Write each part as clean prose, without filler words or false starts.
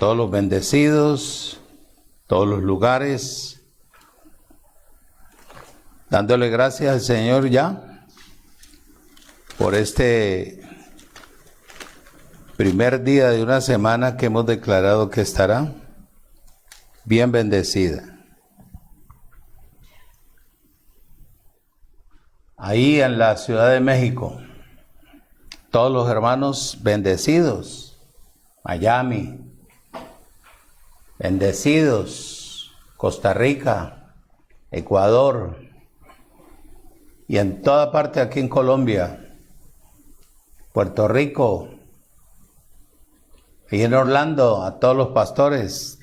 todos los bendecidos, todos los lugares, dándole gracias al Señor ya por este primer día de una semana que hemos declarado que estará bien bendecida. Ahí en la Ciudad de México, todos los hermanos bendecidos, Miami, bendecidos, Costa Rica, Ecuador, y en toda parte aquí en Colombia, Puerto Rico, y en Orlando, a todos los pastores,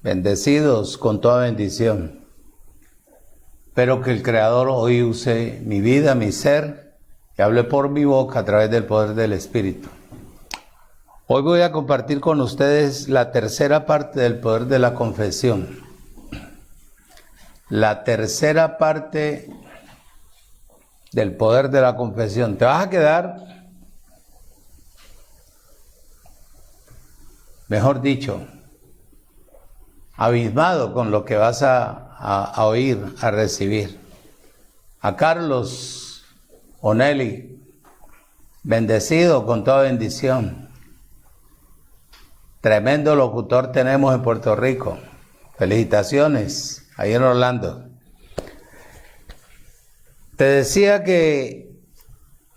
bendecidos con toda bendición. Espero que el Creador hoy use mi vida, mi ser, y hable por mi boca a través del poder del Espíritu. Hoy voy a compartir con ustedes la tercera parte del poder de la confesión. La tercera parte del poder de la confesión. Te vas a quedar, mejor dicho, abismado con lo que vas a oír, a recibir. A Carlos Onelli, bendecido con toda bendición. Tremendo locutor tenemos en Puerto Rico. Felicitaciones, ahí en Orlando. Te decía que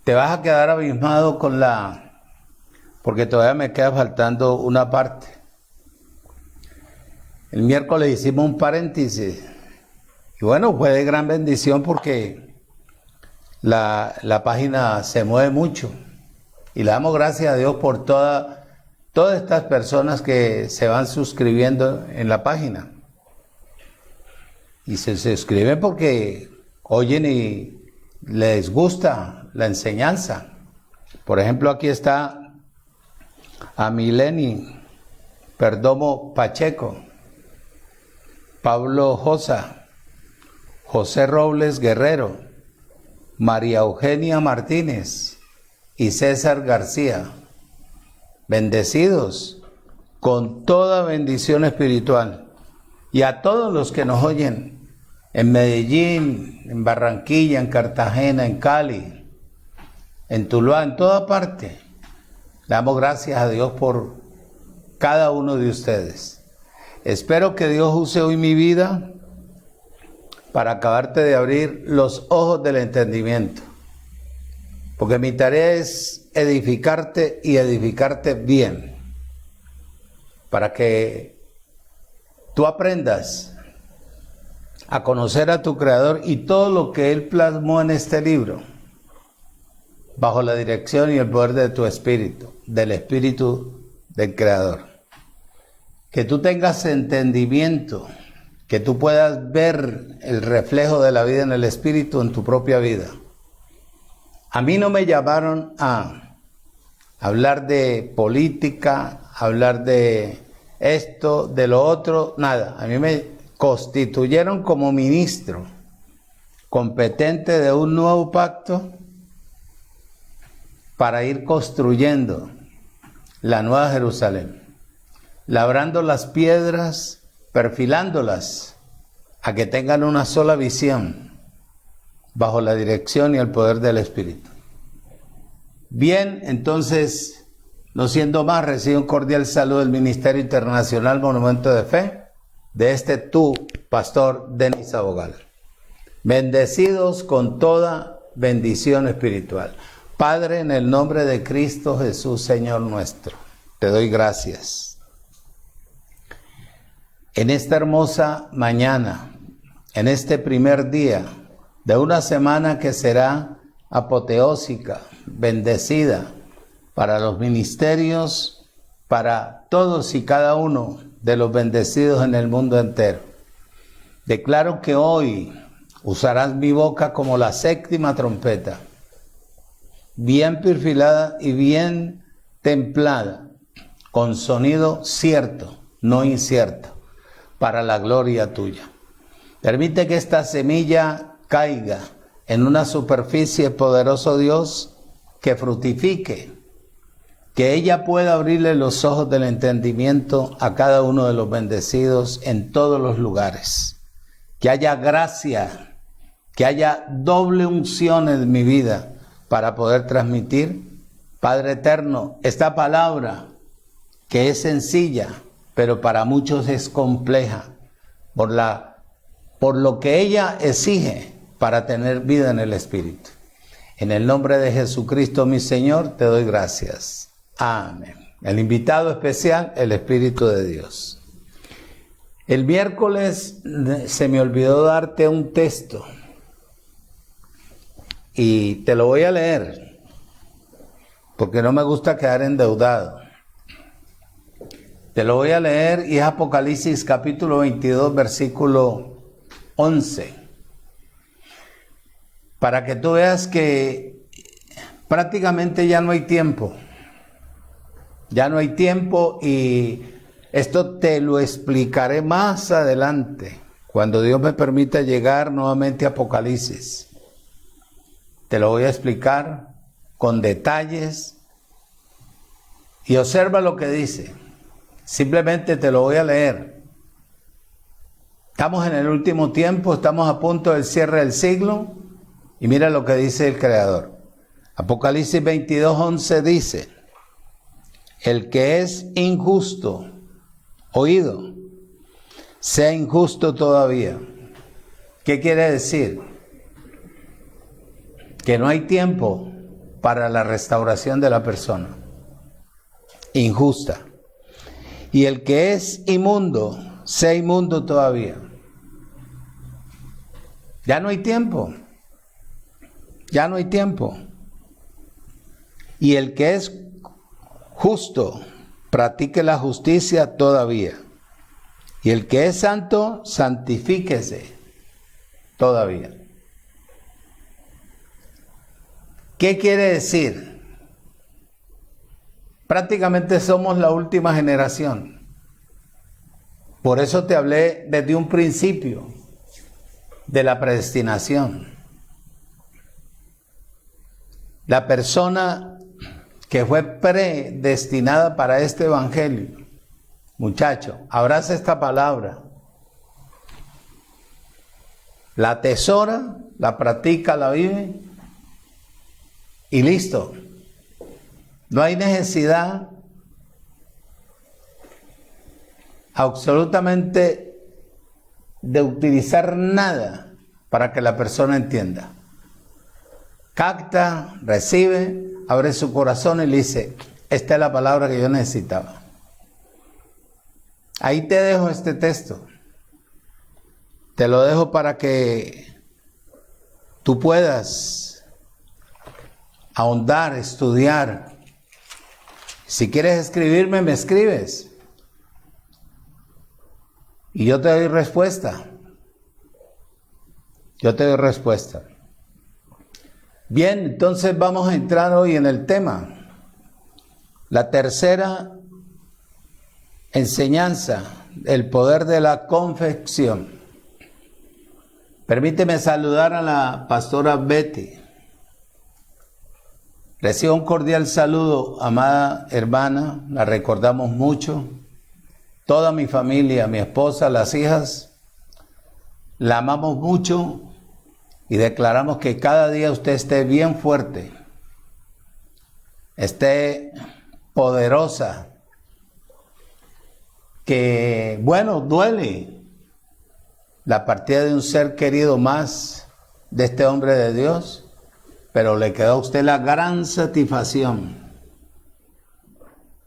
te vas a quedar abismado con porque todavía me queda faltando una parte. El miércoles hicimos un paréntesis. Y bueno, fue de gran bendición porque la página se mueve mucho. Y le damos gracias a Dios por todas estas personas que se van suscribiendo en la página. Y se suscriben porque oyen y les gusta la enseñanza. Por ejemplo, aquí está a Mileni Perdomo Pacheco, Pablo Josa, José Robles Guerrero, María Eugenia Martínez y César García. Bendecidos con toda bendición espiritual. Y a todos los que nos oyen en Medellín, en Barranquilla, en Cartagena, en Cali, en Tuluá, en toda parte. Le damos gracias a Dios por cada uno de ustedes. Espero que Dios use hoy mi vida para acabarte de abrir los ojos del entendimiento. Porque mi tarea es edificarte y edificarte bien. Para que tú aprendas a conocer a tu Creador y todo lo que Él plasmó en este libro, bajo la dirección y el poder de tu Espíritu, del Espíritu del Creador. Que tú tengas entendimiento, que tú puedas ver el reflejo de la vida en el Espíritu en tu propia vida. A mí no me llamaron a hablar de política, hablar de esto, de lo otro, nada. A mí me constituyeron como ministro competente de un nuevo pacto para ir construyendo la Nueva Jerusalén, labrando las piedras, perfilándolas a que tengan una sola visión bajo la dirección y el poder del Espíritu. Bien, entonces, no siendo más, recibo un cordial saludo del Ministerio Internacional Monumento de Fe, de tu pastor Denis Abogal. Bendecidos con toda bendición espiritual. Padre, en el nombre de Cristo Jesús, Señor nuestro, te doy gracias. En esta hermosa mañana, en este primer día de una semana que será apoteósica, bendecida para los ministerios, para todos y cada uno de los bendecidos en el mundo entero. Declaro que hoy usarás mi boca como la séptima trompeta, bien perfilada y bien templada, con sonido cierto, no incierto, para la gloria tuya. Permite que esta semilla caiga en una superficie, poderoso Dios, que fructifique, que ella pueda abrirle los ojos del entendimiento a cada uno de los bendecidos en todos los lugares. Que haya gracia, que haya doble unción en mi vida para poder transmitir, Padre eterno, esta palabra que es sencilla, pero para muchos es compleja, por lo que ella exige para tener vida en el Espíritu. En el nombre de Jesucristo, mi Señor, te doy gracias. Amén. El invitado especial, el Espíritu de Dios. El miércoles se me olvidó darte un texto y te lo voy a leer porque no me gusta quedar endeudado. Te lo voy a leer y es Apocalipsis capítulo 22, versículo 11. Para que tú veas que prácticamente ya no hay tiempo. Ya no hay tiempo y esto te lo explicaré más adelante, cuando Dios me permita llegar nuevamente a Apocalipsis. Te lo voy a explicar con detalles y observa lo que dice. Simplemente te lo voy a leer. Estamos en el último tiempo, estamos a punto del cierre del siglo y mira lo que dice el Creador. Apocalipsis 22:11 dice: el que es injusto, oído, sea injusto todavía. ¿Qué quiere decir? Que no hay tiempo para la restauración de la persona injusta. Y el que es inmundo, sea inmundo todavía. Ya no hay tiempo. Ya no hay tiempo. Y el que es justo, practique la justicia todavía. Y el que es santo, santifíquese todavía. ¿Qué quiere decir? Prácticamente somos la última generación. Por eso te hablé desde un principio de la predestinación. La persona que fue predestinada para este evangelio, muchacho, abraza esta palabra, la atesora, la practica, la vive y listo. No hay necesidad absolutamente de utilizar nada para que la persona entienda. Capta, recibe, abre su corazón y le dice: esta es la palabra que yo necesitaba. Ahí te dejo este texto. Te lo dejo para que tú puedas ahondar, estudiar. Si quieres escribirme, me escribes. Y yo te doy respuesta. Yo te doy respuesta. Bien, entonces vamos a entrar hoy en el tema. La tercera enseñanza, el poder de la confección. Permíteme saludar a la pastora Betty. Reciba un cordial saludo, amada hermana, la recordamos mucho. Toda mi familia, mi esposa, las hijas, la amamos mucho y declaramos que cada día usted esté bien fuerte, esté poderosa, que, bueno, duele la partida de un ser querido más de este hombre de Dios, pero le quedó a usted la gran satisfacción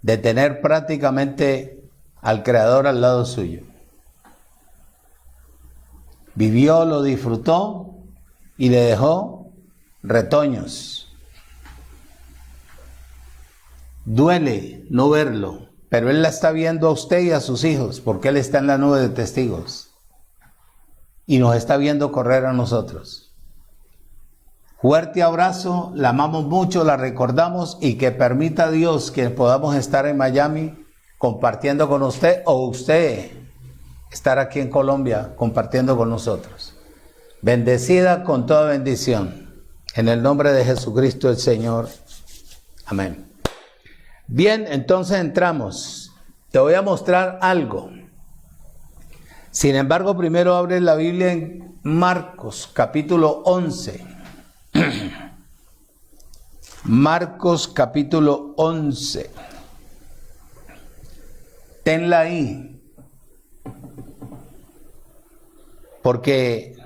de tener prácticamente al Creador al lado suyo. Vivió, lo disfrutó y le dejó retoños. Duele no verlo, pero Él la está viendo a usted y a sus hijos, porque Él está en la nube de testigos y nos está viendo correr a nosotros. Fuerte abrazo, la amamos mucho, la recordamos y que permita Dios que podamos estar en Miami compartiendo con usted o usted estar aquí en Colombia compartiendo con nosotros. Bendecida con toda bendición. En el nombre de Jesucristo el Señor. Amén. Bien, entonces entramos. Te voy a mostrar algo. Sin embargo, primero abre la Biblia en Marcos, capítulo 11. Marcos, capítulo 11. Tenla ahí. Porque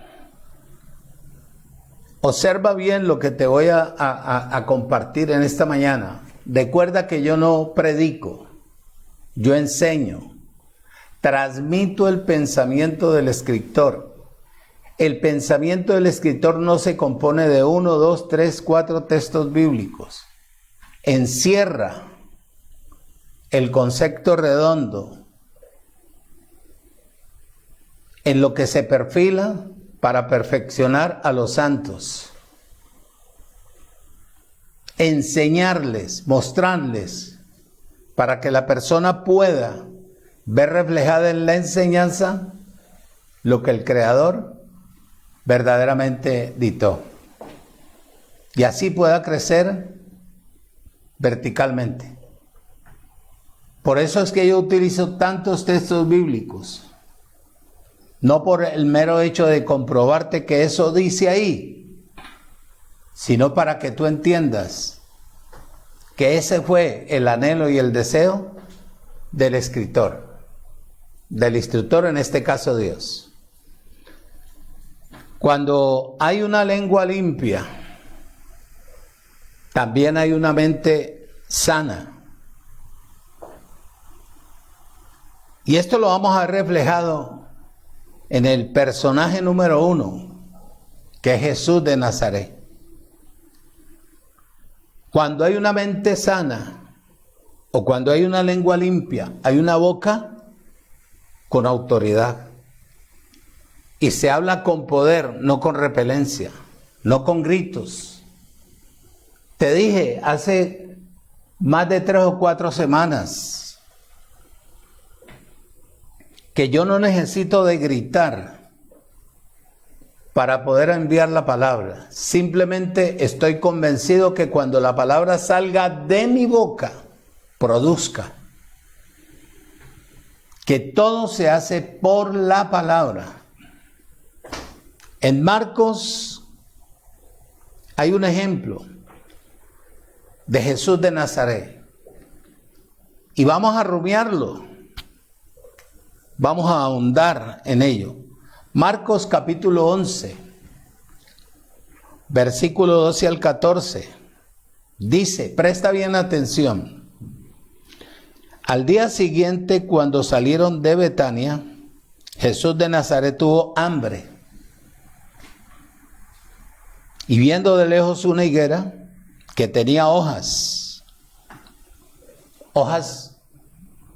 observa bien lo que te voy a compartir en esta mañana. Recuerda que yo no predico, yo enseño, transmito el pensamiento del escritor. El pensamiento del escritor no se compone de 1, 2, 3, 4 textos bíblicos. Encierra el concepto redondo en lo que se perfila para perfeccionar a los santos. Enseñarles, mostrarles, para que la persona pueda ver reflejada en la enseñanza lo que el Creador verdaderamente dictó. Y así pueda crecer verticalmente. Por eso es que yo utilizo tantos textos bíblicos. No por el mero hecho de comprobarte que eso dice ahí, sino para que tú entiendas que ese fue el anhelo y el deseo del escritor, del instructor, en este caso Dios. Cuando hay una lengua limpia, también hay una mente sana. Y esto lo vamos a ver reflejado en el personaje número 1, que es Jesús de Nazaret. Cuando hay una mente sana, o cuando hay una lengua limpia, hay una boca con autoridad. Y se habla con poder, no con repelencia, no con gritos. Te dije hace más de 3 o 4 semanas que yo no necesito de gritar para poder enviar la palabra. Simplemente estoy convencido que cuando la palabra salga de mi boca, produzca. Que todo se hace por la palabra. En Marcos hay un ejemplo de Jesús de Nazaret. Y vamos a rumiarlo. Vamos a ahondar en ello. Marcos capítulo 11, versículo 12 al 14. Dice, presta bien atención. Al día siguiente, cuando salieron de Betania, Jesús de Nazaret tuvo hambre. Y viendo de lejos una higuera que tenía hojas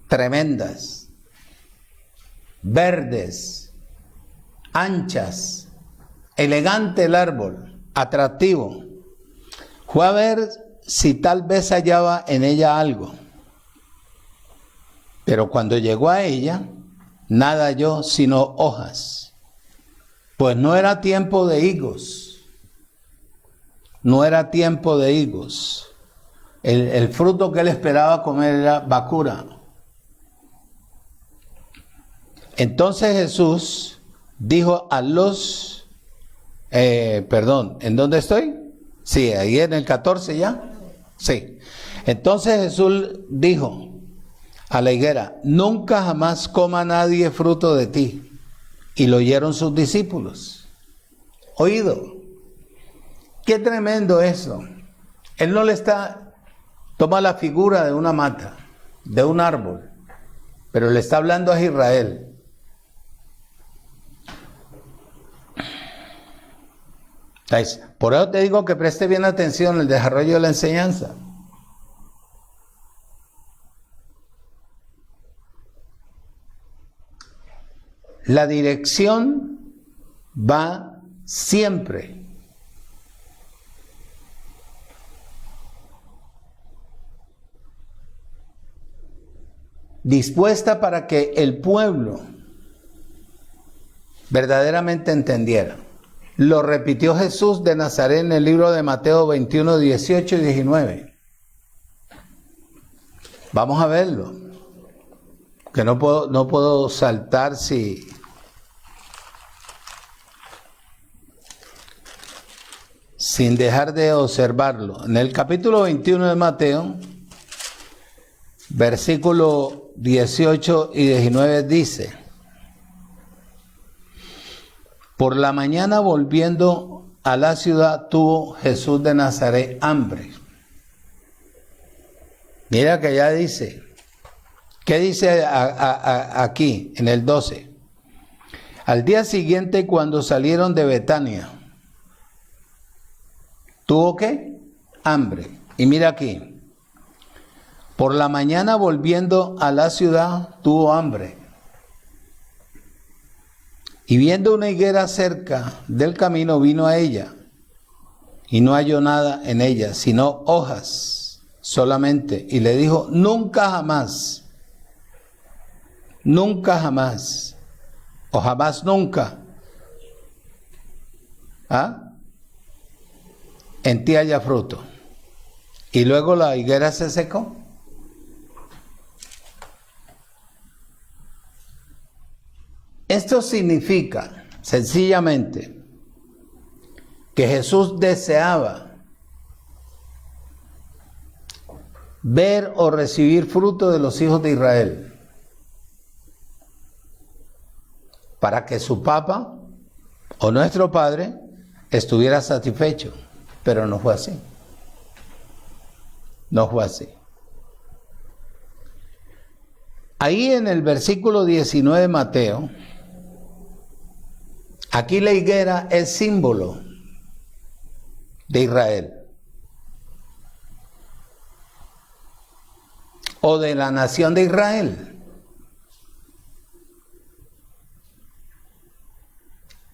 tremendas, verdes, anchas, elegante el árbol, atractivo. Fue a ver si tal vez hallaba en ella algo. Pero cuando llegó a ella, nada halló sino hojas, pues no era tiempo de higos. No era tiempo de higos. El fruto que él esperaba comer era bacura. Entonces Jesús dijo a los... ¿en dónde estoy? Sí, ahí en el 14 ya. Sí. Entonces Jesús dijo a la higuera, nunca jamás coma nadie fruto de ti. Y lo oyeron sus discípulos. Oído. Qué tremendo eso. Él no le está... Toma la figura de una mata, de un árbol, pero le está hablando a Israel. Por eso te digo que preste bien atención al desarrollo de la enseñanza. La dirección va siempre dispuesta para que el pueblo verdaderamente entendiera. Lo repitió Jesús de Nazaret en el libro de Mateo 21, 18 y 19. Vamos a verlo. Que no puedo saltar sin dejar de observarlo. En el capítulo 21 de Mateo, versículo 18 y 19 dice: por la mañana, volviendo a la ciudad, tuvo Jesús de Nazaret hambre. Mira que ya dice. ¿Qué dice aquí en el 12? Al día siguiente, cuando salieron de Betania, ¿tuvo qué? Hambre. Y mira aquí. Por la mañana, volviendo a la ciudad, tuvo hambre. Y viendo una higuera cerca del camino, vino a ella. Y no halló nada en ella, sino hojas solamente. Y le dijo: nunca jamás, nunca jamás, o jamás nunca, en ti haya fruto. Y luego la higuera se secó. Esto significa, sencillamente, que Jesús deseaba ver o recibir fruto de los hijos de Israel, para que su Papa o nuestro Padre estuviera satisfecho. Pero no fue así. No fue así. Ahí en el versículo 19 de Mateo, aquí la higuera es símbolo de Israel o de la nación de Israel,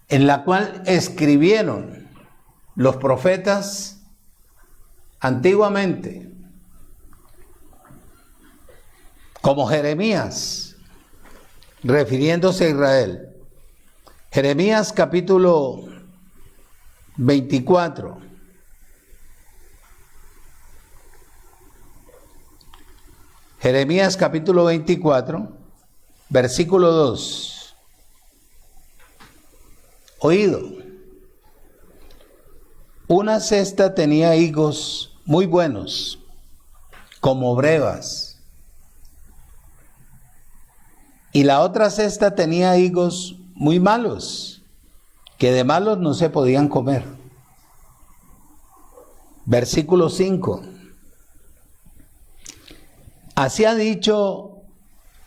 en la cual escribieron los profetas antiguamente, como Jeremías, refiriéndose a Israel. Jeremías capítulo 24. Jeremías capítulo 24, versículo 2. Oído. Una cesta tenía higos muy buenos, como brevas. Y la otra cesta tenía higos muy malos, que de malos no se podían comer. Versículo 5. Así ha dicho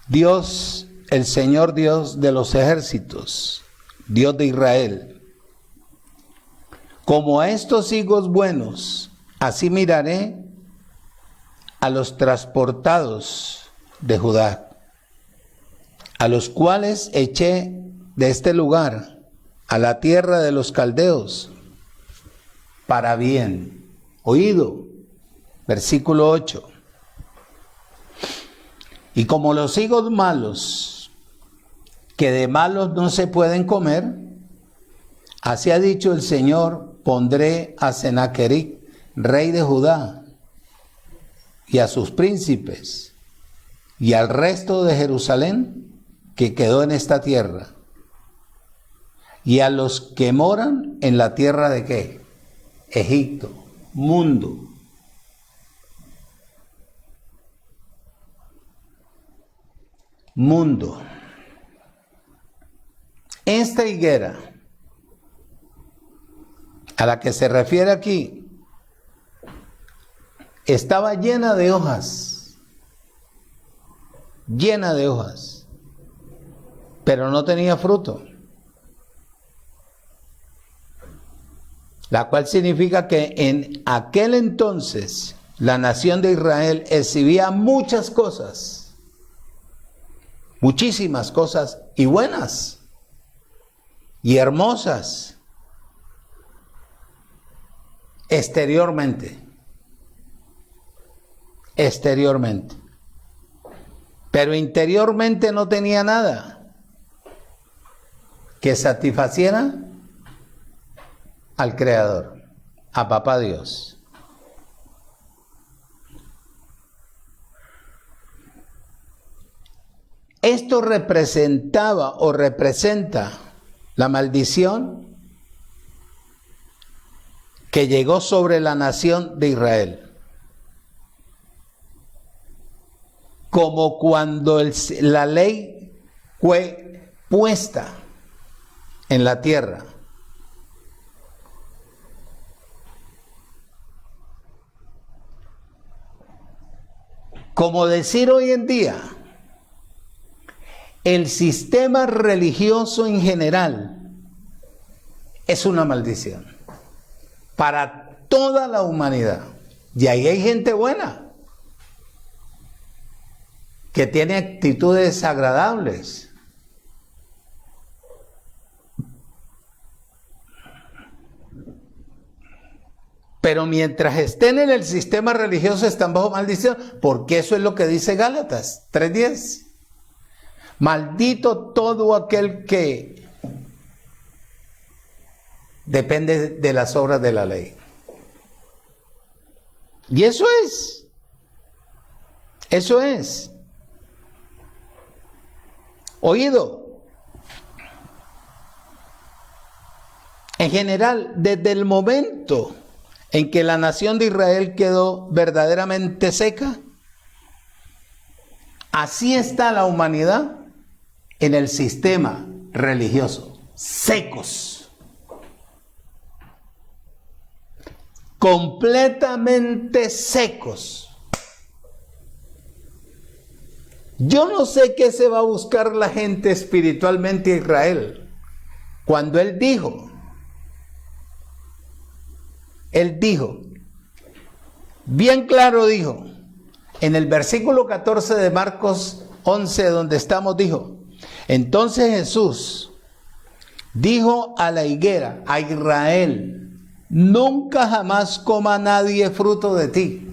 Dios, el Señor Dios de los ejércitos, Dios de Israel: como a estos higos buenos, así miraré a los transportados de Judá, a los cuales eché de este lugar a la tierra de los caldeos, para bien. Oído, versículo 8. Y como los higos malos, que de malos no se pueden comer, así ha dicho el Señor: pondré a Sennacherib, rey de Judá, y a sus príncipes, y al resto de Jerusalén que quedó en esta tierra, y a los que moran en la tierra de ¿qué? Egipto, mundo. Mundo. Esta higuera a la que se refiere aquí estaba llena de hojas, pero no tenía fruto, la cual significa que en aquel entonces la nación de Israel exhibía muchas cosas, muchísimas cosas, y buenas y hermosas exteriormente, pero interiormente no tenía nada que satisfaciera al Creador, a Papá Dios. Esto representaba o representa la maldición que llegó sobre la nación de Israel. Como cuando la ley fue puesta en la tierra. Como decir hoy en día, el sistema religioso en general es una maldición para toda la humanidad. Y ahí hay gente buena que tiene actitudes agradables. Pero mientras estén en el sistema religioso están bajo maldición, porque eso es lo que dice Gálatas 3:10. Maldito todo aquel que depende de las obras de la ley. Y eso es. Oído. En general, desde el momento en que la nación de Israel quedó verdaderamente seca, así está la humanidad en el sistema religioso, secos, completamente secos. Yo no sé qué se va a buscar la gente espiritualmente a Israel cuando él dijo, bien claro dijo, en el versículo 14 de Marcos 11, donde estamos, dijo, entonces Jesús dijo a la higuera, a Israel, nunca jamás coma nadie fruto de ti.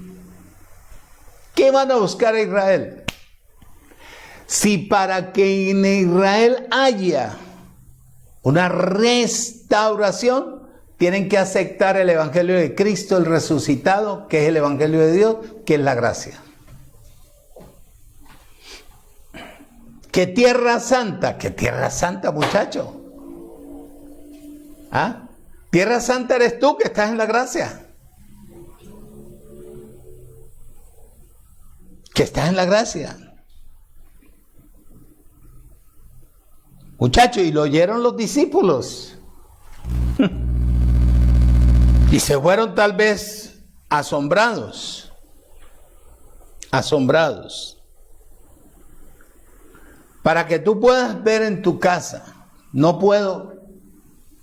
¿Qué van a buscar a Israel? Si para que en Israel haya una restauración, tienen que aceptar el Evangelio de Cristo, el resucitado, que es el Evangelio de Dios, que es la gracia. ¿Qué tierra santa? ¿Qué tierra santa, muchacho? ¿Ah? Tierra santa eres tú que estás en la gracia. Que estás en la gracia. Muchacho, y lo oyeron los discípulos. Y se fueron tal vez asombrados. Para que tú puedas ver en tu casa, no puedo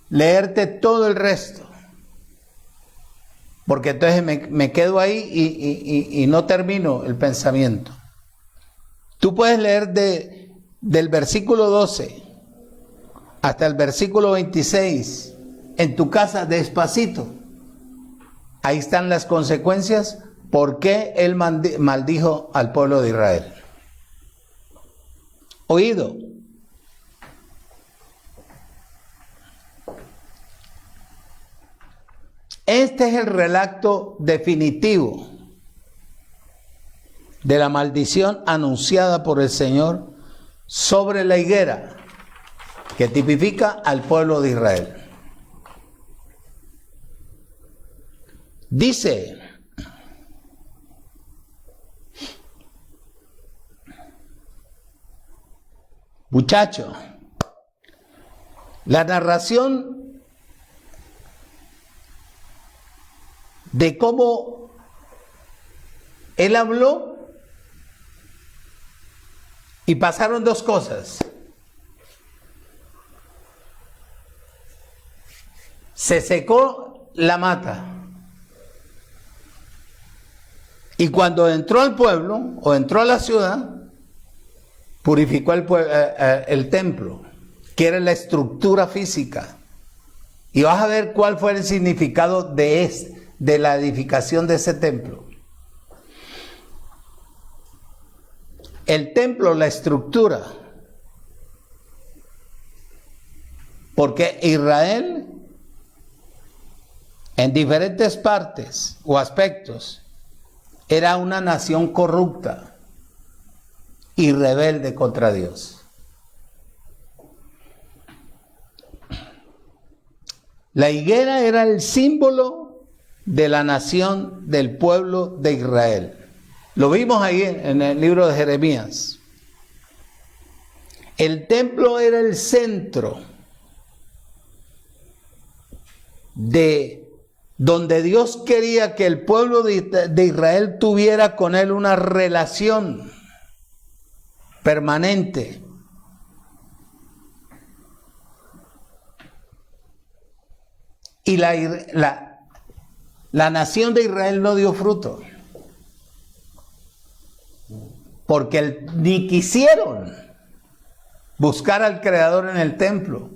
leerte todo el resto, porque entonces me quedo ahí y no termino el pensamiento. Tú puedes leer del versículo 12 hasta el versículo 26 en tu casa despacito. Ahí están las consecuencias por qué él maldijo al pueblo de Israel. Oído. Este es el relato definitivo de la maldición anunciada por el Señor sobre la higuera, que tipifica al pueblo de Israel. Dice, muchacho, la narración de cómo él habló y pasaron dos cosas. Se secó la mata. Y cuando entró al pueblo, o entró a la ciudad, purificó el templo, que era la estructura física. Y vas a ver cuál fue el significado de la edificación de ese templo. El templo, la estructura. Porque Israel, en diferentes partes o aspectos, era una nación corrupta, y rebelde contra Dios. La higuera era el símbolo de la nación del pueblo de Israel. Lo vimos ahí en el libro de Jeremías. El templo era el centro de donde Dios quería que el pueblo de Israel tuviera con él una relación permanente. Y la nación de Israel no dio fruto. Porque ni quisieron buscar al Creador en el templo,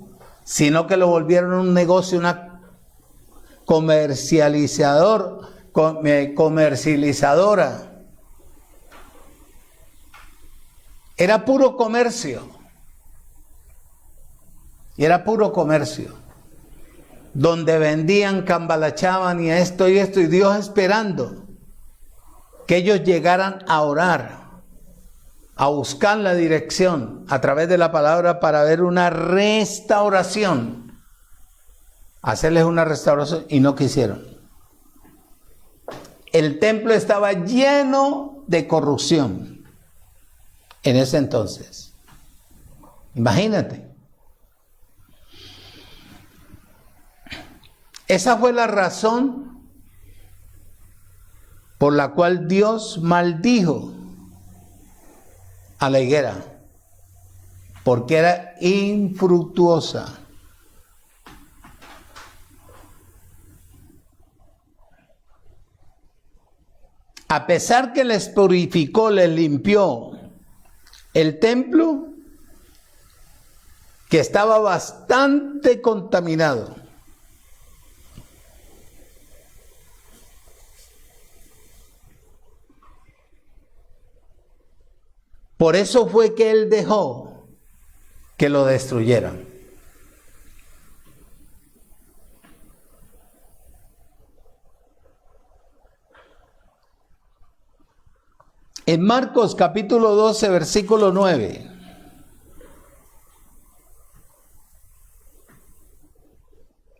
sino que lo volvieron un negocio, una comercializadora. Era puro comercio. Y era puro comercio. Donde vendían, cambalachaban y esto, y Dios esperando que ellos llegaran a orar, a buscar la dirección a través de la palabra para ver una restauración, hacerles una restauración, y no quisieron. El templo estaba lleno de corrupción en ese entonces. Imagínate. Esa fue la razón por la cual Dios maldijo a la higuera, porque era infructuosa. A pesar que les purificó, les limpió el templo, que estaba bastante contaminado. Por eso fue que Él dejó que lo destruyeran. En Marcos capítulo 12, versículo 9.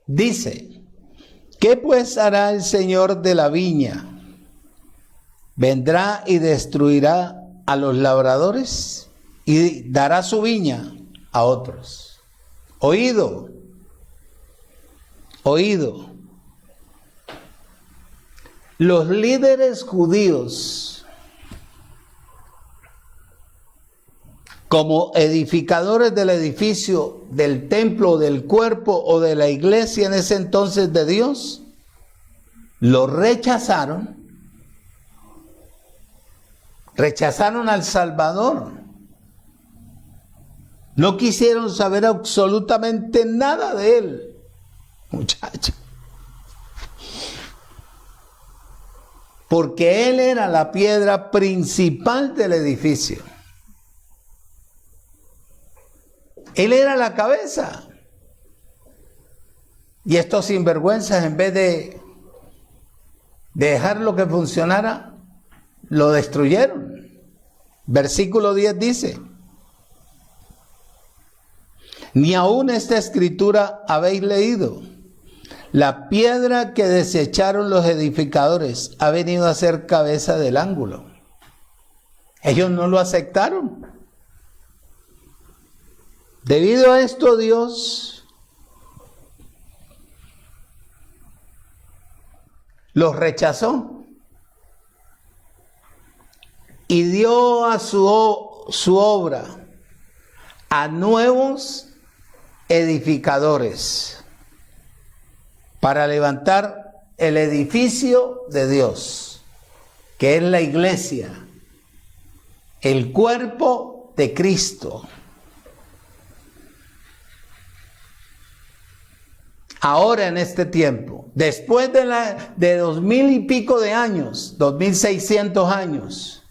Dice, ¿qué pues hará el Señor de la viña? ¿Vendrá y destruirá a los labradores y dará su viña a otros? Oído, oído. Los líderes judíos, como edificadores del edificio, del templo, del cuerpo o de la iglesia en ese entonces de Dios, lo rechazaron. Rechazaron al Salvador. No quisieron saber absolutamente nada de Él. Muchacho. Porque Él era la piedra principal del edificio. Él era la cabeza. Y estos sinvergüenzas, en vez de dejarlo que funcionara, lo destruyeron. Versículo 10 dice, ni aún esta escritura habéis leído. La piedra que desecharon los edificadores ha venido a ser cabeza del ángulo. Ellos no lo aceptaron. Debido a esto, Dios los rechazó y dio a su obra a nuevos edificadores para levantar el edificio de Dios, que es la iglesia, el cuerpo de Cristo. Ahora, en este tiempo, después de 2000 y pico de años, 2600 años,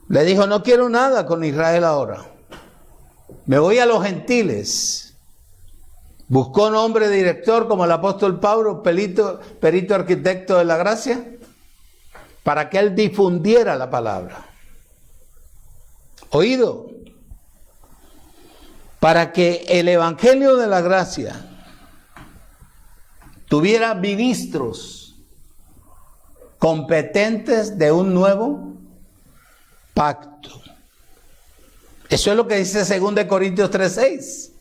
le dijo, no quiero nada con Israel ahora. Me voy a los gentiles. Buscó un hombre director como el apóstol Pablo, perito arquitecto de la gracia, para que él difundiera la palabra. Oído, para que el evangelio de la gracia tuviera ministros competentes de un nuevo pacto. Eso es lo que dice 2 Corintios 3:6.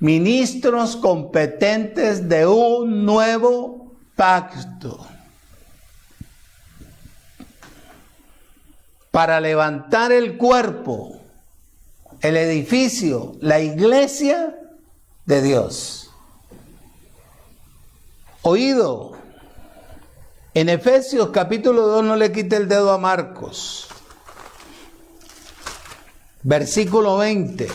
Ministros competentes de un nuevo pacto. Para levantar el cuerpo, el edificio, la iglesia de Dios. Oído, en Efesios capítulo 2, no le quite el dedo a Marcos. Versículo 20.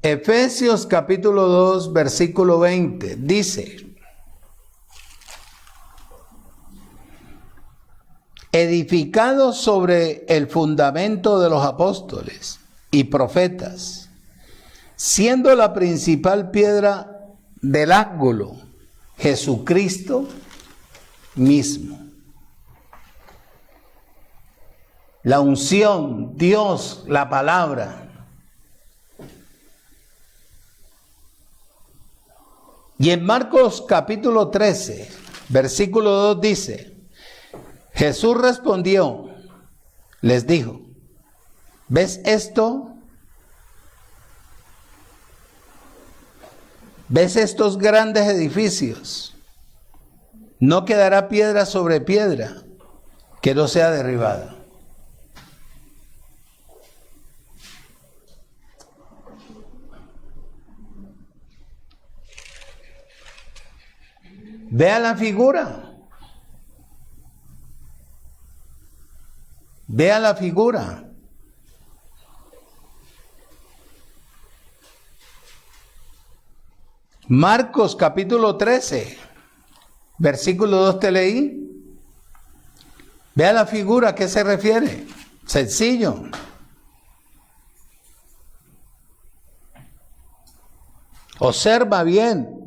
Efesios capítulo 2, versículo 20, dice: edificados sobre el fundamento de los apóstoles y profetas, siendo la principal piedra del ángulo Jesucristo mismo. La unción, Dios, la palabra. Y en Marcos capítulo 13, versículo 2 dice: Jesús respondió, les dijo, ¿ves esto? ¿Ves estos grandes edificios? No quedará piedra sobre piedra que no sea derribada. Vea la figura. Vea la figura. Marcos capítulo 13, versículo 2 te leí. Vea la figura, ¿a qué se refiere? Sencillo. Observa bien.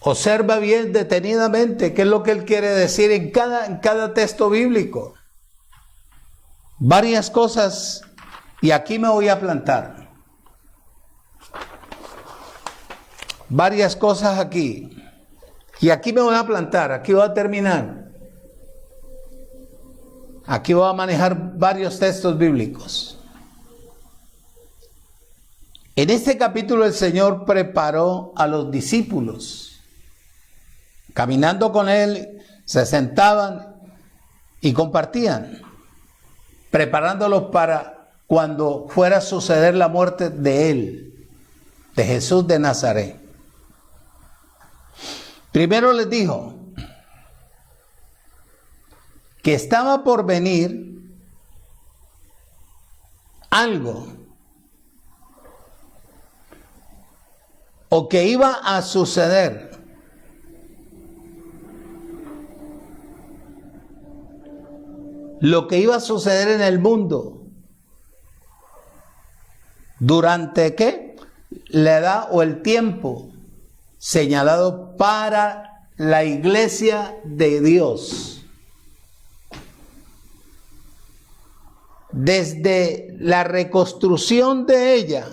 Observa bien detenidamente qué es lo que él quiere decir en cada texto bíblico. Varias cosas, y aquí me voy a plantar. Varias cosas aquí. Y aquí me voy a plantar, aquí voy a terminar. Aquí voy a manejar varios textos bíblicos. En este capítulo el Señor preparó a los discípulos. Caminando con Él, se sentaban y compartían, preparándolos para cuando fuera a suceder la muerte de Él, de Jesús de Nazaret. Primero les dijo que estaba por venir algo, o que iba a suceder. Lo que iba a suceder en el mundo. ¿Durante qué? La edad o el tiempo señalado para la iglesia de Dios. Desde la reconstrucción de ella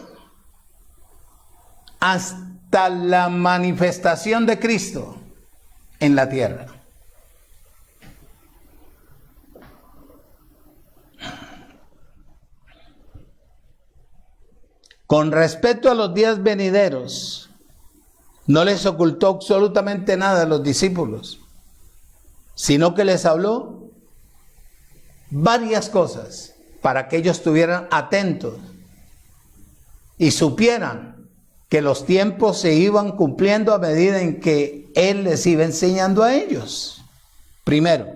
hasta la manifestación de Cristo en la tierra. Con respecto a los días venideros, no les ocultó absolutamente nada a los discípulos, sino que les habló varias cosas para que ellos estuvieran atentos y supieran que los tiempos se iban cumpliendo a medida en que Él les iba enseñando a ellos. Primero,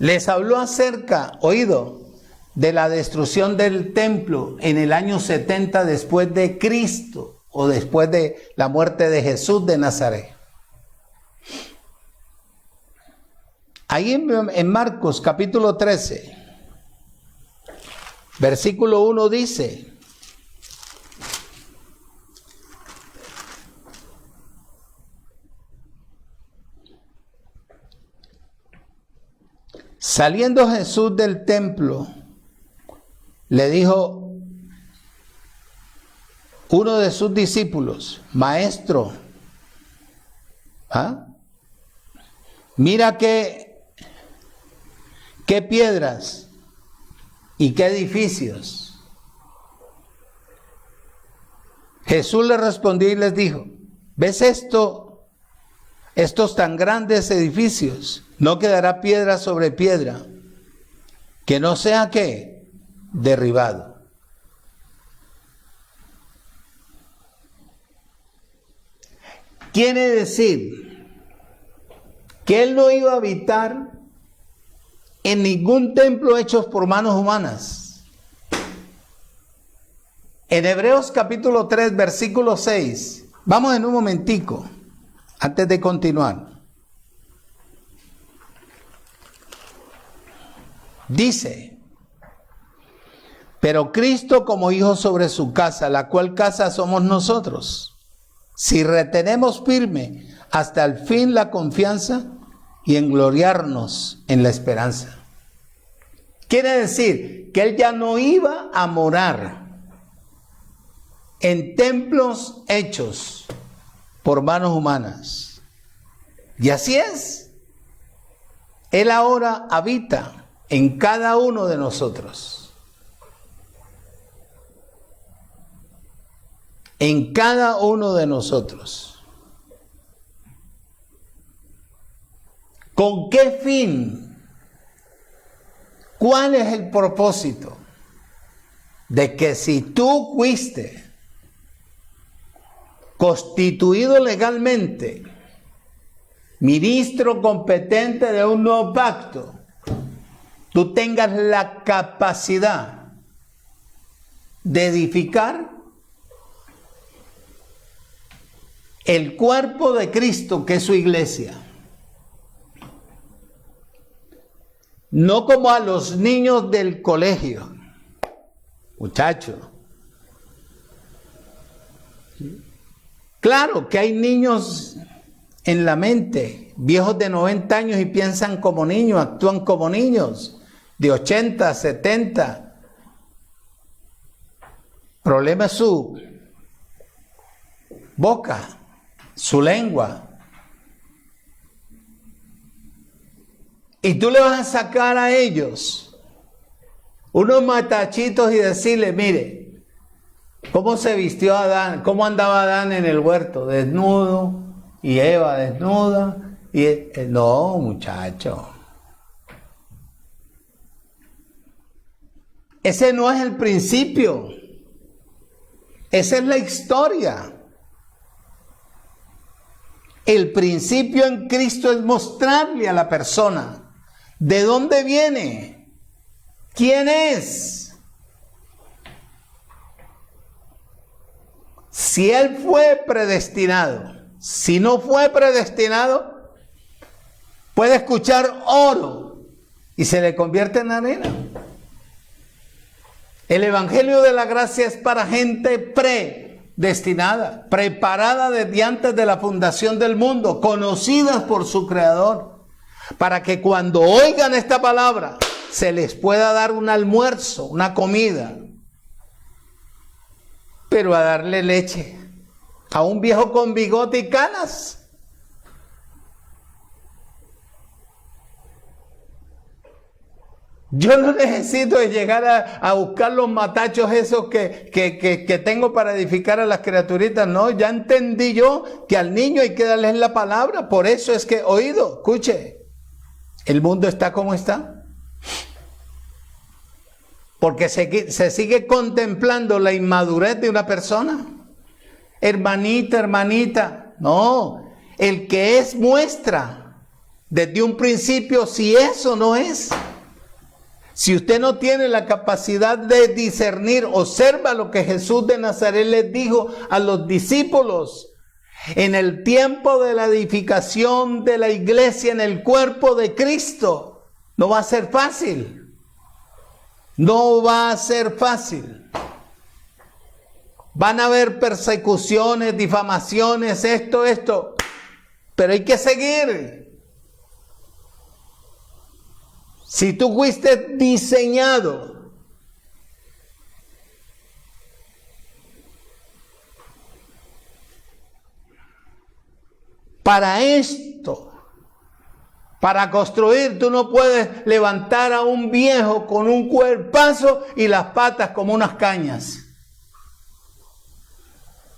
les habló acerca, oído, de la destrucción del templo en el año 70 después de Cristo, o después de la muerte de Jesús de Nazaret. Ahí en Marcos capítulo 13, versículo 1 dice: Saliendo Jesús del templo, le dijo uno de sus discípulos: Maestro, mira qué piedras y qué edificios. Jesús le respondió y les dijo: ¿ves estos tan grandes edificios? No quedará piedra sobre piedra que no sea ¿qué? Derribado. Quiere decir que él no iba a habitar en ningún templo hecho por manos humanas. En Hebreos capítulo 3, versículo 6, vamos en un momentico, antes de continuar. Dice: pero Cristo como hijo sobre su casa, la cual casa somos nosotros, si retenemos firme hasta el fin la confianza y engloriarnos en la esperanza. Quiere decir que él ya no iba a morar en templos hechos por manos humanas. Y así es. Él ahora habita en cada uno de nosotros. En cada uno de nosotros. ¿Con qué fin? ¿Cuál es el propósito? De que si tú fuiste constituido legalmente ministro competente de un nuevo pacto, tú tengas la capacidad de edificar el cuerpo de Cristo, que es su iglesia. No como a los niños del colegio, muchachos. Claro que hay niños en la mente, viejos de 90 años y piensan como niños, actúan como niños, de 80, 70. Problema es su boca, su lengua. Y tú le vas a sacar a ellos unos matachitos y decirle: mire, ¿cómo se vistió Adán? ¿Cómo andaba Adán en el huerto? Desnudo, y Eva desnuda. No, muchacho. Ese no es el principio. Esa es la historia. El principio en Cristo es mostrarle a la persona de dónde viene, quién es. Si él fue predestinado, si no fue predestinado, puede escuchar oro y se le convierte en arena. El evangelio de la gracia es para gente predestinada, preparada desde antes de la fundación del mundo, conocidas por su creador, para que cuando oigan esta palabra se les pueda dar un almuerzo, una comida. Pero a darle leche a un viejo con bigote y canas. Yo no necesito llegar a buscar los matachos esos que tengo para edificar a las criaturitas. No, ya entendí yo que al niño hay que darles la palabra. Por eso es que, oído, escuche, el mundo está como está. Porque se sigue contemplando la inmadurez de una persona. Hermanita, hermanita. No, el que es muestra desde un principio si eso no es. Si usted no tiene la capacidad de discernir, observa lo que Jesús de Nazaret les dijo a los discípulos en el tiempo de la edificación de la iglesia en el cuerpo de Cristo. No va a ser fácil. No va a ser fácil. Van a haber persecuciones, difamaciones, esto. Pero hay que seguir. Si tú fuiste diseñado para esto, para construir, tú no puedes levantar a un viejo con un cuerpazo y las patas como unas cañas.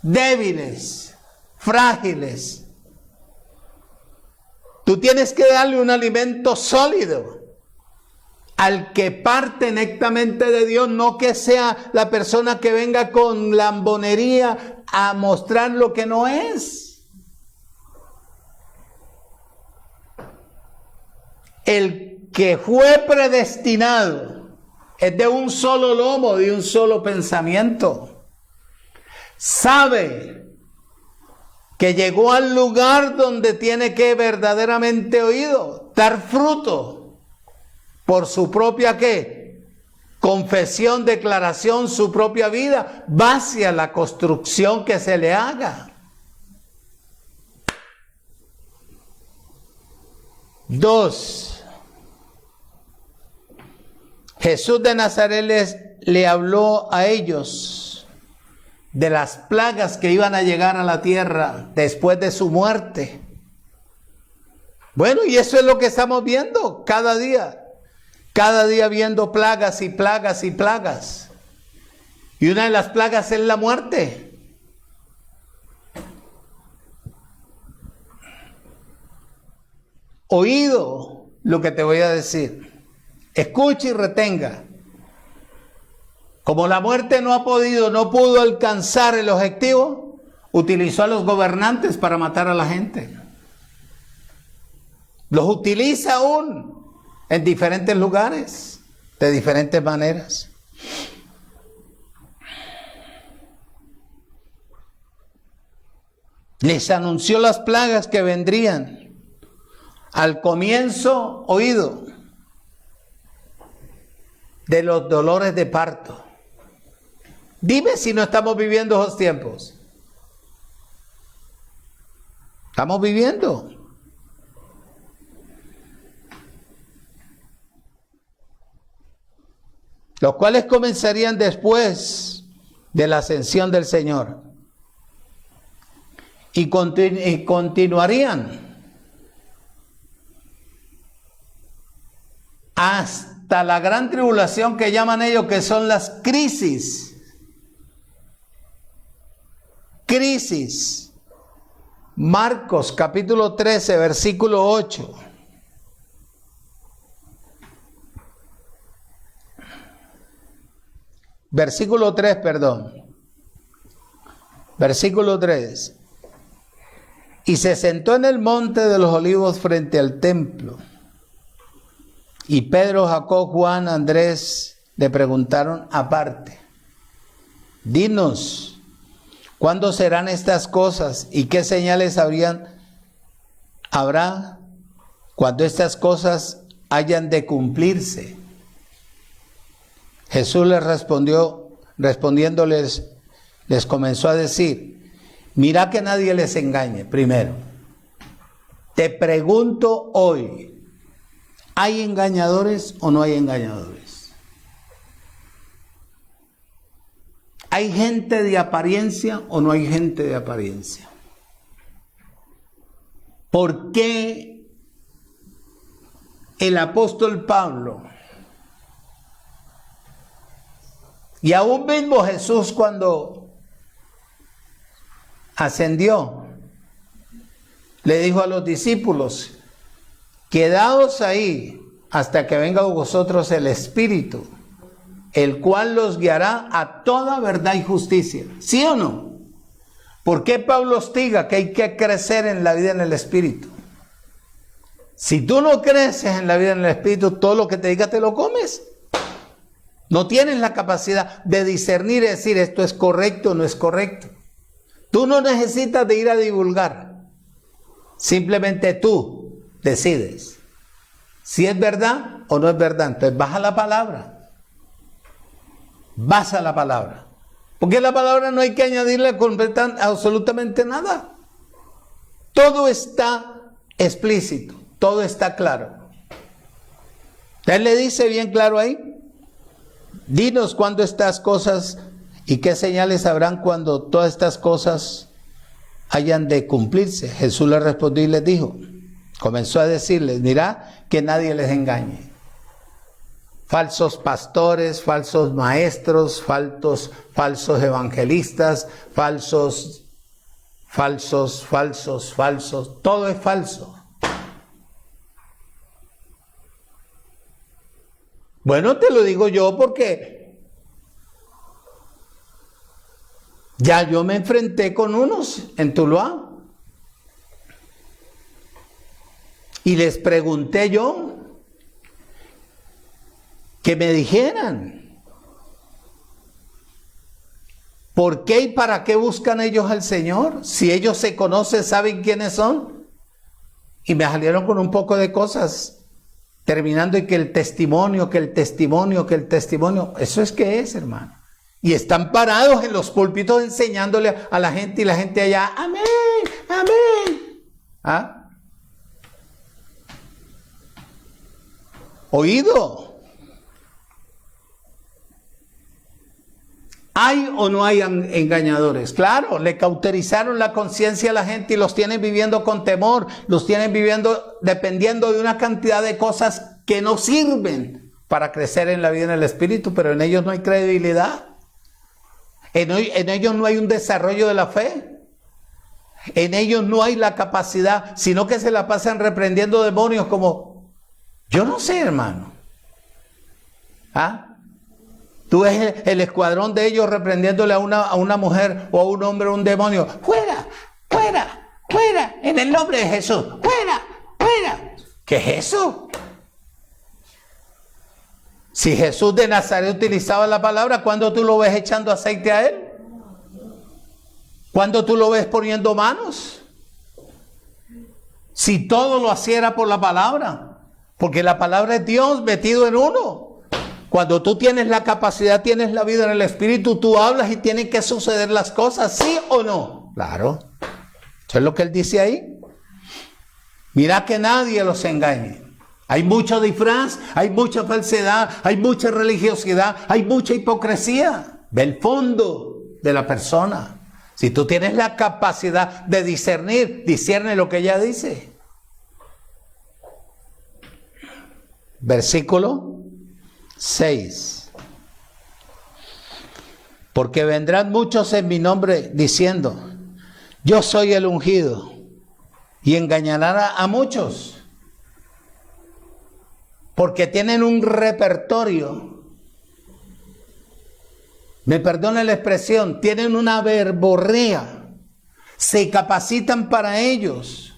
Débiles, frágiles. Tú tienes que darle un alimento sólido al que parte nectamente de Dios, no que sea la persona que venga con lambonería a mostrar lo que no es. El que fue predestinado es de un solo lomo, de un solo pensamiento. Sabe que llegó al lugar donde tiene que verdaderamente oído, dar fruto por su propia ¿qué? Confesión, declaración, su propia vida, base a la construcción que se le haga. 2. Jesús de Nazaret le habló a ellos de las plagas que iban a llegar a la tierra después de su muerte. Bueno, y eso es lo que estamos viendo cada día viendo plagas y plagas y plagas. Y una de las plagas es la muerte. Oído lo que te voy a decir. Escuche y retenga. Como la muerte no pudo alcanzar el objetivo, utilizó a los gobernantes para matar a la gente. Los utiliza aún en diferentes lugares, de diferentes maneras. Les anunció las plagas que vendrían. Al comienzo, oído, de los dolores de parto. Dime si no estamos viviendo esos tiempos. Estamos viviendo. Los cuales comenzarían después de la ascensión del Señor. Y continuarían hasta la gran tribulación que llaman ellos, que son las crisis. Crisis. Marcos capítulo 13, versículo 8. Versículo 3, perdón. Versículo 3. Y se sentó en el monte de los olivos frente al templo. Y Pedro, Jacob, Juan, Andrés le preguntaron aparte: dinos, ¿cuándo serán estas cosas? ¿Y qué señales habrá cuando estas cosas hayan de cumplirse? Jesús les respondiéndoles, les comenzó a decir: mira que nadie les engañe. Primero, te pregunto hoy, ¿hay engañadores o no hay engañadores? ¿Hay gente de apariencia o no hay gente de apariencia? ¿Por qué el apóstol Pablo y aún mismo Jesús, cuando ascendió, le dijo a los discípulos: quedaos ahí hasta que venga a vosotros el Espíritu, el cual los guiará a toda verdad y justicia? ¿Sí o no? ¿Por qué Pablo hostiga que hay que crecer en la vida en el Espíritu? Si tú no creces en la vida en el Espíritu, todo lo que te diga te lo comes. No tienes la capacidad de discernir y decir esto es correcto o no es correcto. Tú no necesitas de ir a divulgar. Simplemente tú decides si es verdad o no es verdad. Entonces vas a la palabra. Vas a la palabra. Porque la palabra no hay que añadirle absolutamente nada. Todo está explícito. Todo está claro. Él le dice bien claro ahí, dinos cuándo estas cosas y qué señales habrán cuando todas estas cosas hayan de cumplirse. Jesús le respondió y les dijo, comenzó a decirles, mirad que nadie les engañe. Falsos pastores, falsos maestros, falsos evangelistas, falsos, todo es falso. Bueno, te lo digo yo porque ya yo me enfrenté con unos en Tuluá y les pregunté yo que me dijeran ¿por qué y para qué buscan ellos al Señor? Si ellos se conocen, saben quiénes son. Y me salieron con un poco de cosas, terminando y que el testimonio, ¿eso es qué es, hermano? Y están parados en los púlpitos enseñándole a la gente y la gente allá, amén, amén. ¿Ah? Oído. ¿Hay o no hay engañadores? Claro, le cauterizaron la conciencia a la gente y los tienen viviendo con temor, los tienen viviendo dependiendo de una cantidad de cosas que no sirven para crecer en la vida en el Espíritu, pero en ellos no hay credibilidad. En ellos no hay un desarrollo de la fe. En ellos no hay la capacidad, sino que se la pasan reprendiendo demonios como, yo no sé, hermano. ¿Ah? Tú ves el escuadrón de ellos reprendiéndole a una mujer o a un hombre o un demonio. ¡Fuera! ¡Fuera! ¡Fuera! En el nombre de Jesús. ¡Fuera! ¡Fuera! ¿Qué es eso? Si Jesús de Nazaret utilizaba la palabra, ¿cuándo tú lo ves echando aceite a él? ¿Cuándo tú lo ves poniendo manos? Si todo lo hiciera por la palabra. Porque la palabra es Dios metido en uno. Cuando tú tienes la capacidad, tienes la vida en el Espíritu, tú hablas y tienen que suceder las cosas, ¿sí o no? Claro. Eso es lo que él dice ahí. Mira que nadie los engañe. Hay mucho disfraz, hay mucha falsedad, hay mucha religiosidad, hay mucha hipocresía. Ve el fondo de la persona. Si tú tienes la capacidad de discernir, discierne lo que ella dice. Versículo 6. Porque vendrán muchos en mi nombre diciendo, yo soy el ungido, y engañarán a muchos, porque tienen un repertorio, me perdona la expresión, tienen una verborrea, se capacitan para ellos,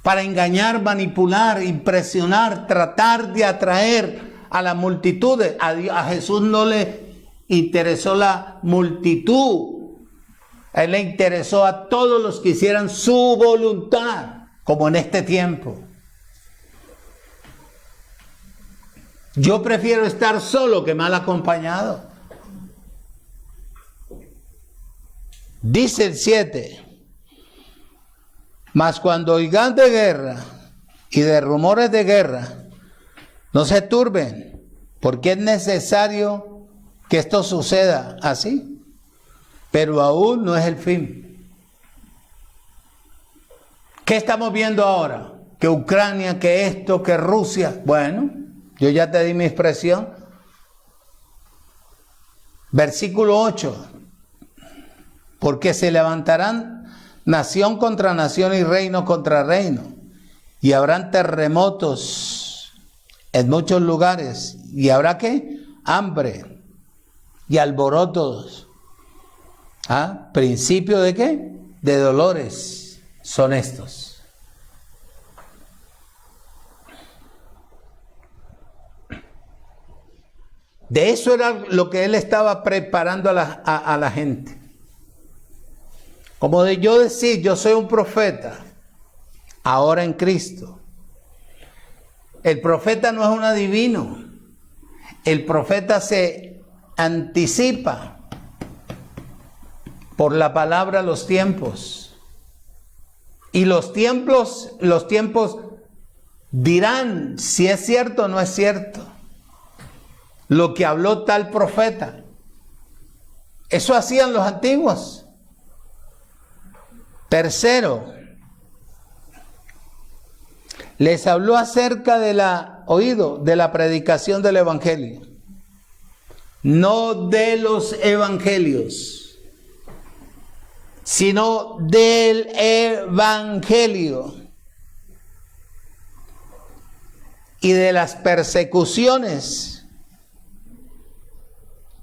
para engañar, manipular, impresionar, tratar de atraer a las multitudes. A Jesús no le interesó la multitud, a él le interesó a todos los que hicieran su voluntad, como en este tiempo. Yo prefiero estar solo que mal acompañado. Dice el 7, mas cuando oigan de guerra y de rumores de guerra, no se turben, porque es necesario que esto suceda así, pero aún no es el fin. ¿Qué estamos viendo ahora? Que Ucrania, que esto, que Rusia. Bueno, yo ya te di mi expresión. Versículo 8. Porque se levantarán nación contra nación y reino contra reino, y habrán terremotos en muchos lugares, y habrá ¿qué? Hambre y alborotos. ¿Ah? ¿Principio de qué? De dolores son estos. De eso era lo que él estaba preparando a la gente. Como de yo decir, yo soy un profeta, ahora en Cristo. El profeta no es un adivino. El profeta se anticipa por la palabra los tiempos. Y los tiempos dirán si es cierto o no es cierto lo que habló tal profeta. Eso hacían los antiguos. Tercero, les habló acerca de la predicación del evangelio, no de los evangelios, sino del evangelio y de las persecuciones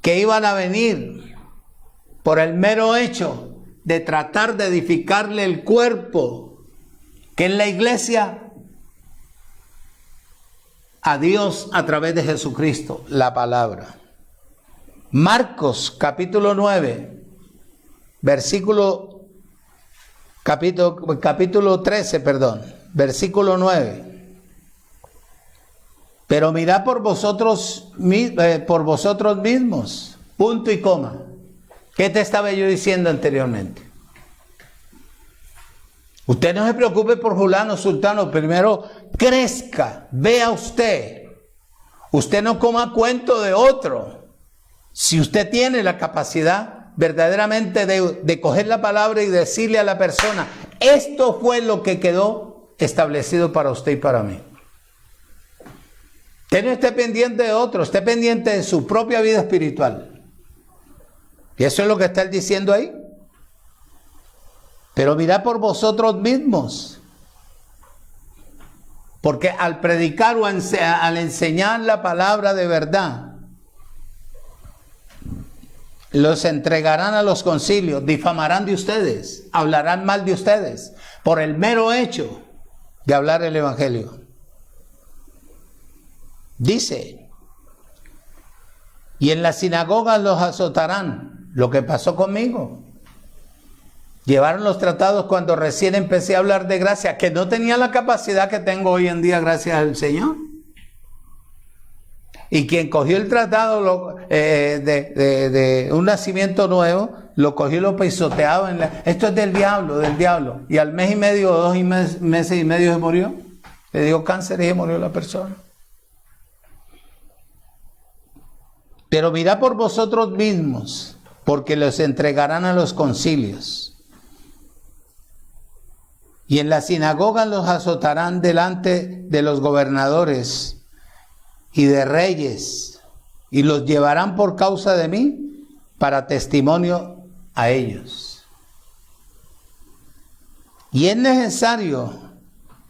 que iban a venir por el mero hecho de tratar de edificarle el cuerpo, que es la iglesia, a Dios a través de Jesucristo, la palabra. Marcos capítulo 9, capítulo 13, versículo 9. Pero mirad por vosotros mismos, punto y coma. ¿Qué te estaba yo diciendo anteriormente? Usted no se preocupe por fulano, sultano, primero crezca, vea usted. Usted no coma cuento de otro. Si usted tiene la capacidad verdaderamente de coger la palabra y decirle a la persona, esto fue lo que quedó establecido para usted y para mí. Usted no esté pendiente de otro, esté pendiente de su propia vida espiritual. Y eso es lo que está él diciendo ahí. Pero mirad por vosotros mismos. Porque al predicar o al enseñar la palabra de verdad, los entregarán a los concilios, difamarán de ustedes, hablarán mal de ustedes, por el mero hecho de hablar el evangelio. Dice, y en las sinagogas los azotarán. Lo que pasó conmigo. Llevaron los tratados cuando recién empecé a hablar de gracia, que no tenía la capacidad que tengo hoy en día gracias al Señor. Y quien cogió el tratado de un nacimiento nuevo, lo cogió y lo pisoteaba. Esto es del diablo. Y al mes y medio o 2 meses y medio se murió. Le dio cáncer y se murió la persona. Pero mirad por vosotros mismos, porque los entregarán a los concilios. Y en la sinagoga los azotarán delante de los gobernadores y de reyes, y los llevarán por causa de mí para testimonio a ellos. Y es necesario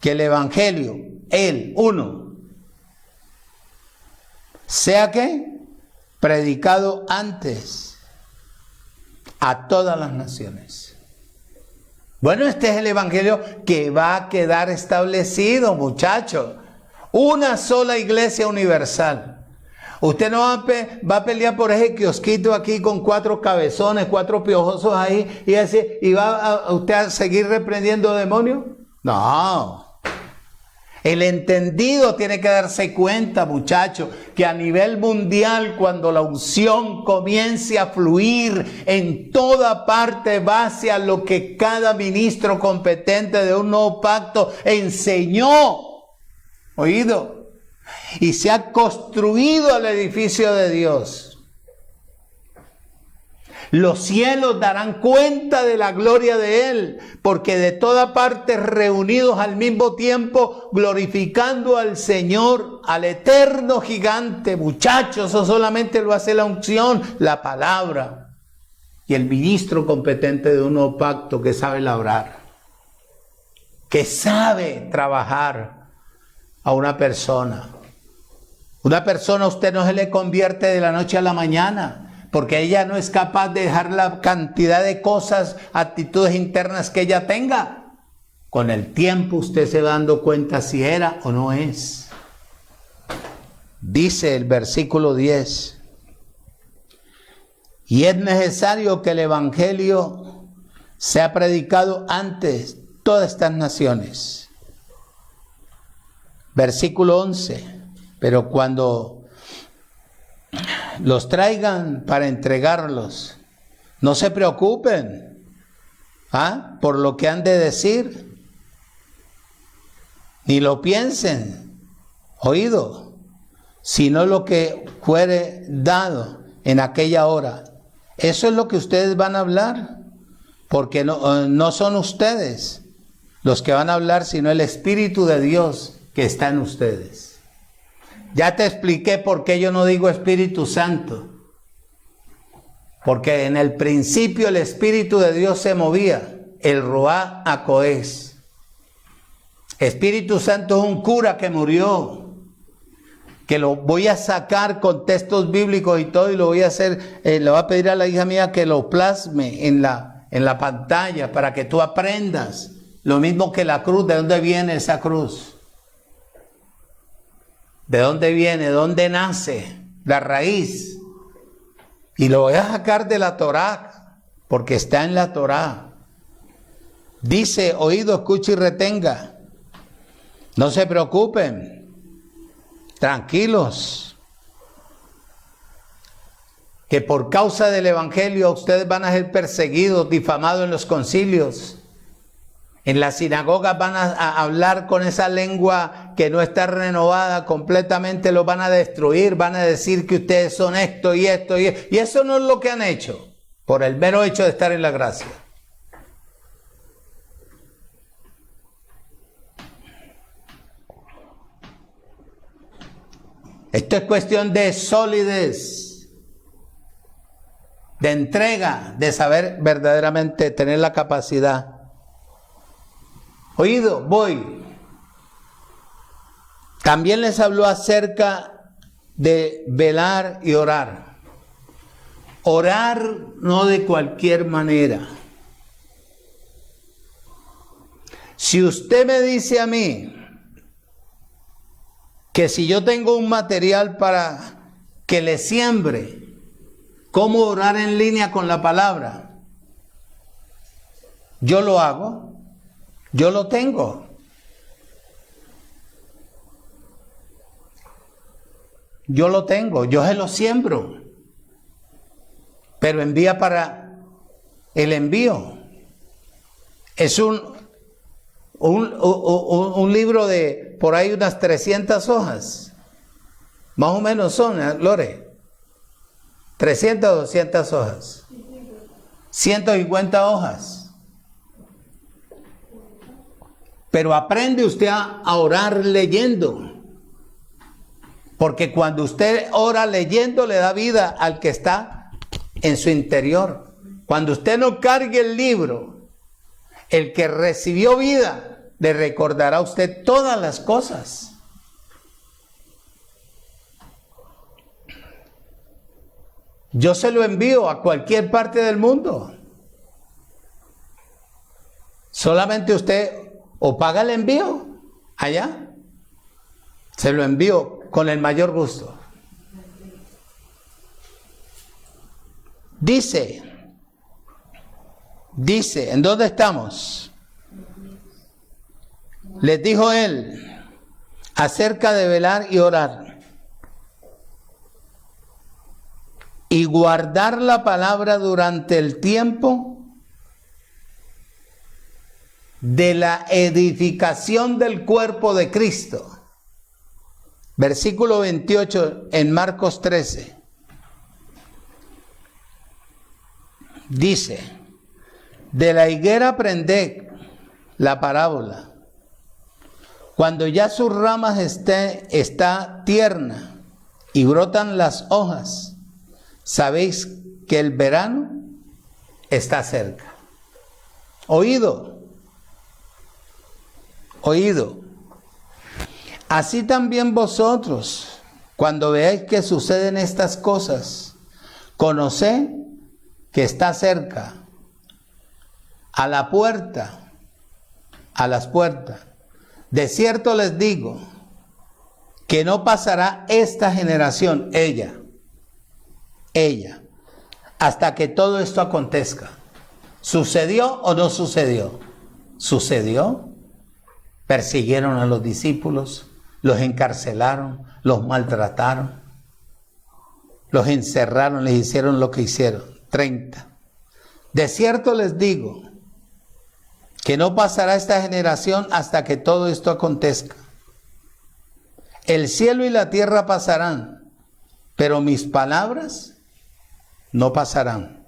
que el evangelio, sea ¿qué? Predicado antes a todas las naciones. Bueno, este es el evangelio que va a quedar establecido, muchachos. Una sola iglesia universal. Usted no va a pelear por ese kiosquito aquí con 4 cabezones, 4 piojosos ahí y va usted a seguir reprendiendo demonios. No. El entendido tiene que darse cuenta, muchachos, que a nivel mundial, cuando la unción comience a fluir en toda parte, va hacia lo que cada ministro competente de un nuevo pacto enseñó, oído, y se ha construido el edificio de Dios. Los cielos darán cuenta de la gloria de Él, porque de toda parte reunidos al mismo tiempo, glorificando al Señor, al eterno gigante. Muchachos, eso solamente lo hace la unción, la palabra, y el ministro competente de un nuevo pacto que sabe labrar, que sabe trabajar a una persona. Una persona a usted no se le convierte de la noche a la mañana, porque ella no es capaz de dejar la cantidad de cosas, actitudes internas que ella tenga. Con el tiempo usted se va dando cuenta si era o no es. Dice el versículo 10. Y es necesario que el evangelio sea predicado antes todas estas naciones. Versículo 11. Pero cuando los traigan para entregarlos, no se preocupen por lo que han de decir, ni lo piensen, oído, sino lo que fuere dado en aquella hora. Eso es lo que ustedes van a hablar, porque no son ustedes los que van a hablar, sino el Espíritu de Dios que está en ustedes. Ya te expliqué por qué yo no digo Espíritu Santo. Porque en el principio el Espíritu de Dios se movía, el Ruach HaKodesh. Espíritu Santo es un cura que murió, que lo voy a sacar con textos bíblicos y todo, y lo voy a hacer, le voy a pedir a la hija mía que lo plasme en la pantalla para que tú aprendas. Lo mismo que la cruz, ¿de dónde viene esa cruz? ¿De dónde viene? ¿De dónde nace? La raíz. Y lo voy a sacar de la Torá, porque está en la Torá. Dice, oído, escuche y retenga. No se preocupen, tranquilos, que por causa del Evangelio ustedes van a ser perseguidos, difamados en los concilios. En las sinagogas van a hablar con esa lengua que no está renovada completamente, los van a destruir, van a decir que ustedes son esto y esto y esto. Y eso no es lo que han hecho, por el mero hecho de estar en la gracia. Esto es cuestión de solidez, de entrega, de saber verdaderamente tener la capacidad. Oído, voy. También les habló acerca de velar y orar. Orar no de cualquier manera. Si usted me dice a mí que si yo tengo un material para que le siembre cómo orar en línea con la palabra, yo lo hago. Yo lo tengo. Yo lo tengo, yo se lo siembro. Pero envía para el envío. Es un libro de por ahí unas 300 hojas. Más o menos son, Lore. 300 o 200 hojas. 150 hojas. Pero aprende usted a orar leyendo. Porque cuando usted ora leyendo, le da vida al que está en su interior. Cuando usted no cargue el libro, el que recibió vida, le recordará a usted todas las cosas. Yo se lo envío a cualquier parte del mundo. Solamente usted o paga el envío allá, se lo envío con el mayor gusto. Dice, ¿en dónde estamos? Les dijo él acerca de velar y orar y guardar la palabra durante el tiempo de la edificación del cuerpo de Cristo. Versículo 28 en Marcos 13. Dice, de la higuera aprended la parábola. Cuando ya sus ramas está tierna y brotan las hojas, sabéis que el verano está cerca. Oído. Así también vosotros, cuando veáis que suceden estas cosas, conoced que está cerca, a la puerta, a las puertas. De cierto les digo, que no pasará esta generación, ella, hasta que todo esto acontezca. ¿Sucedió o no sucedió? ¿Sucedió? Persiguieron a los discípulos, los encarcelaron, los maltrataron, los encerraron, les hicieron lo que hicieron. 30. De cierto les digo que no pasará esta generación hasta que todo esto acontezca. El cielo y la tierra pasarán, pero mis palabras no pasarán.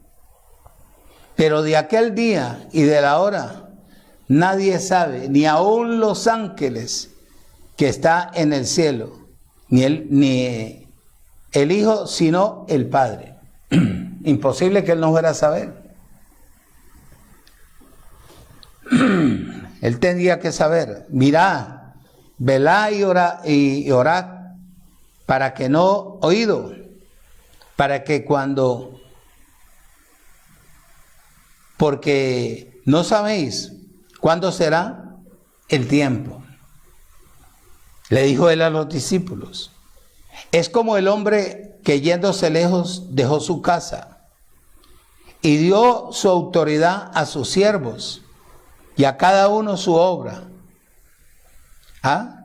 Pero de aquel día y de la hora nadie sabe, ni aun los ángeles que está en el cielo, ni el Hijo, sino el Padre. Imposible que Él no fuera a saber. Él tendría que saber. Mirad, velad y orad, para que no oído, para que porque no sabéis cuándo será el tiempo. Le dijo Él a los discípulos. Es como el hombre que yéndose lejos dejó su casa y dio su autoridad a sus siervos y a cada uno su obra.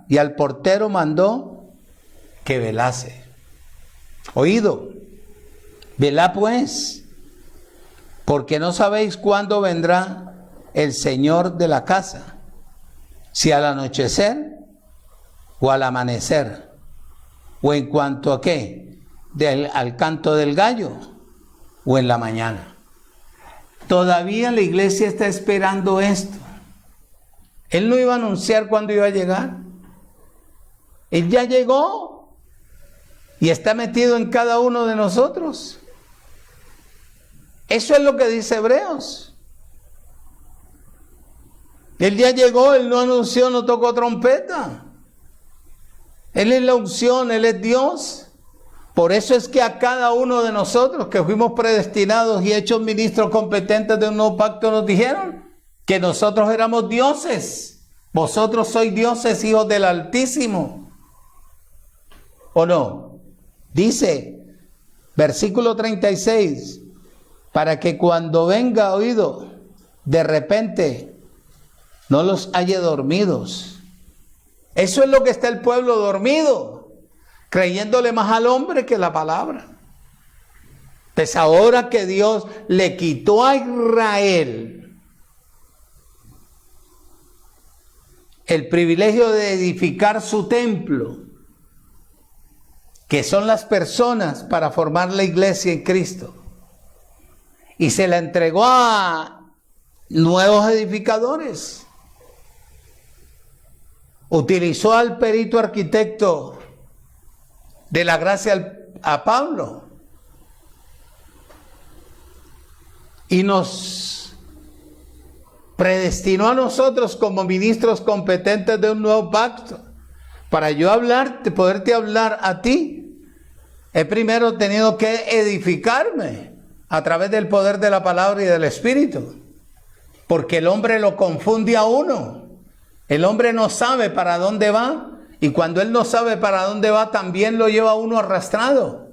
Y al portero mandó que velase. Oído, velá pues, porque no sabéis cuándo vendrá el Señor de la casa, si al anochecer o al amanecer, o en cuanto a qué, al canto del gallo, o en la mañana. Todavía la iglesia está esperando esto. Él no iba a anunciar cuándo iba a llegar. Él ya llegó y está metido en cada uno de nosotros. Eso es lo que dice Hebreos. Él ya llegó, Él no anunció, no tocó trompeta. Él es la unción, Él es Dios. Por eso es que a cada uno de nosotros que fuimos predestinados y hechos ministros competentes de un nuevo pacto nos dijeron que nosotros éramos dioses. Vosotros sois dioses, hijos del Altísimo. ¿O no? Dice, versículo 36, para que cuando venga oído, de repente no los halle dormidos. Eso es lo que está el pueblo dormido, creyéndole más al hombre que la palabra. Pues ahora que Dios le quitó a Israel el privilegio de edificar su templo, que son las personas para formar la iglesia en Cristo, y se la entregó a nuevos edificadores. Utilizó al perito arquitecto de la gracia a Pablo y nos predestinó a nosotros como ministros competentes de un nuevo pacto. Para yo poderte hablar a ti, he primero tenido que edificarme a través del poder de la palabra y del Espíritu, porque el hombre lo confunde a uno. El hombre no sabe para dónde va, y cuando él no sabe para dónde va, también lo lleva a uno arrastrado.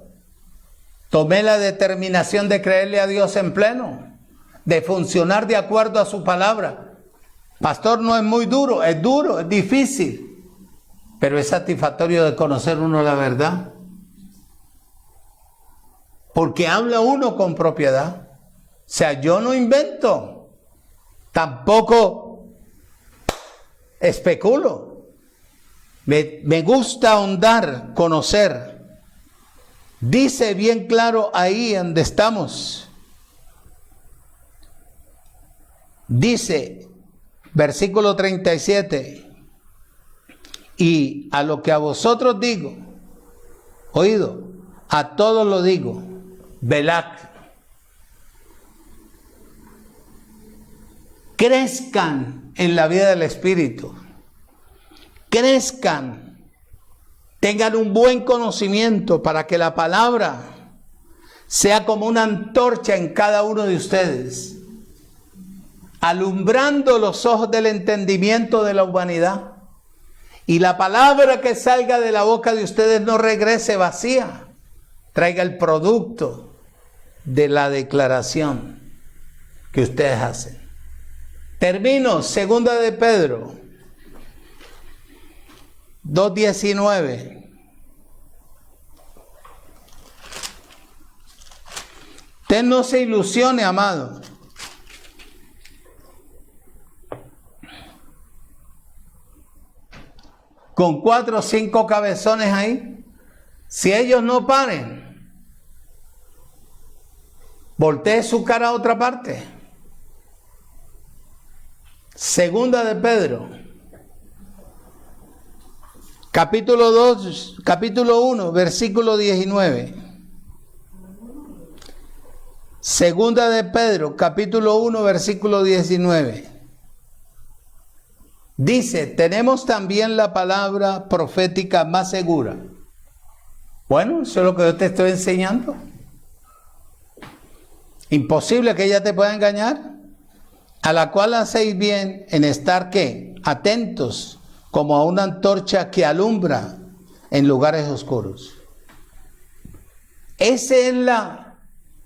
Tomé la determinación de creerle a Dios en pleno, de funcionar de acuerdo a su palabra. Pastor, no es muy duro, es difícil, pero es satisfactorio de conocer uno la verdad. Porque habla uno con propiedad. O sea, yo no invento, tampoco especulo. Me gusta ahondar, conocer. Dice bien claro ahí donde estamos. Dice, versículo 37, y a lo que a vosotros digo, oído, a todos lo digo, velad. Crezcan en la vida del Espíritu. Crezcan. Tengan un buen conocimiento para que la palabra sea como una antorcha en cada uno de ustedes, alumbrando los ojos del entendimiento de la humanidad. Y la palabra que salga de la boca de ustedes no regrese vacía, traiga el producto de la declaración que ustedes hacen. Termino, segunda de Pedro 2:19. Usted no se ilusione, amado. con 4 o 5 cabezones ahí. Si ellos no paren, voltee su cara a otra parte. Segunda de Pedro, capítulo 1, versículo 19. Segunda de Pedro, capítulo 1, versículo 19. Dice, tenemos también la palabra profética más segura. Bueno, eso es lo que yo te estoy enseñando. Imposible que ella te pueda engañar. A la cual hacéis bien en estar, ¿qué? Atentos, como a una antorcha que alumbra en lugares oscuros. Esa es la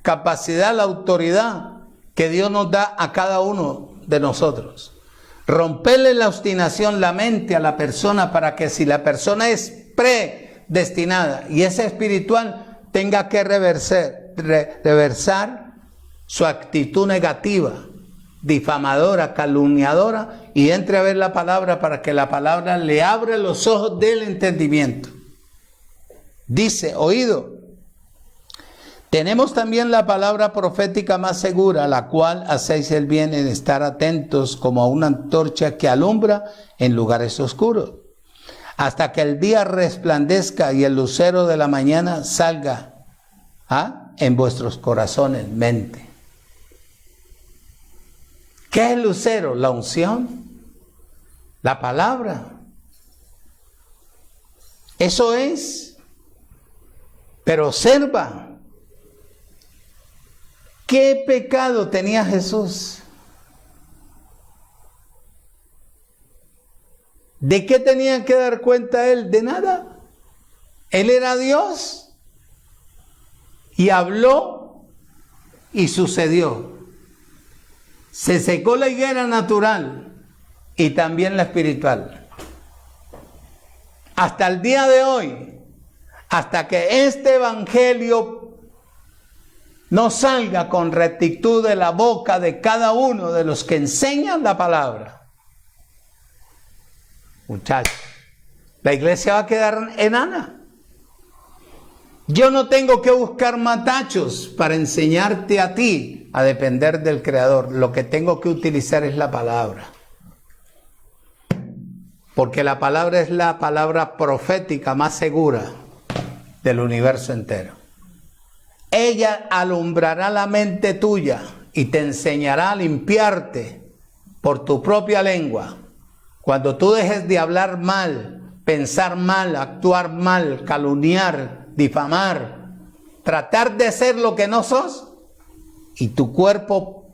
capacidad, la autoridad que Dios nos da a cada uno de nosotros. Romperle la obstinación, la mente a la persona, para que si la persona es predestinada y es espiritual, tenga que reversar su actitud negativa, difamadora, calumniadora, y entre a ver la palabra, para que la palabra le abra los ojos del entendimiento. Dice, oído, tenemos también la palabra profética más segura, la cual hacéis el bien en estar atentos como a una antorcha que alumbra en lugares oscuros, hasta que el día resplandezca y el lucero de la mañana salga en vuestros corazones, mente. ¿Qué es el lucero? La unción, la palabra. Eso es. Pero observa, ¿qué pecado tenía Jesús? ¿De qué tenía que dar cuenta él? De nada. Él era Dios y habló y sucedió. Se secó la higuera natural y también la espiritual. Hasta el día de hoy, hasta que este evangelio no salga con rectitud de la boca de cada uno de los que enseñan la palabra, muchachos, la iglesia va a quedar enana. Yo no tengo que buscar matachos para enseñarte a ti a depender del Creador. Lo que tengo que utilizar es la palabra. Porque la palabra es la palabra profética más segura del universo entero. Ella alumbrará la mente tuya y te enseñará a limpiarte por tu propia lengua. Cuando tú dejes de hablar mal, pensar mal, actuar mal, calumniar, difamar, tratar de ser lo que no sos, y tu cuerpo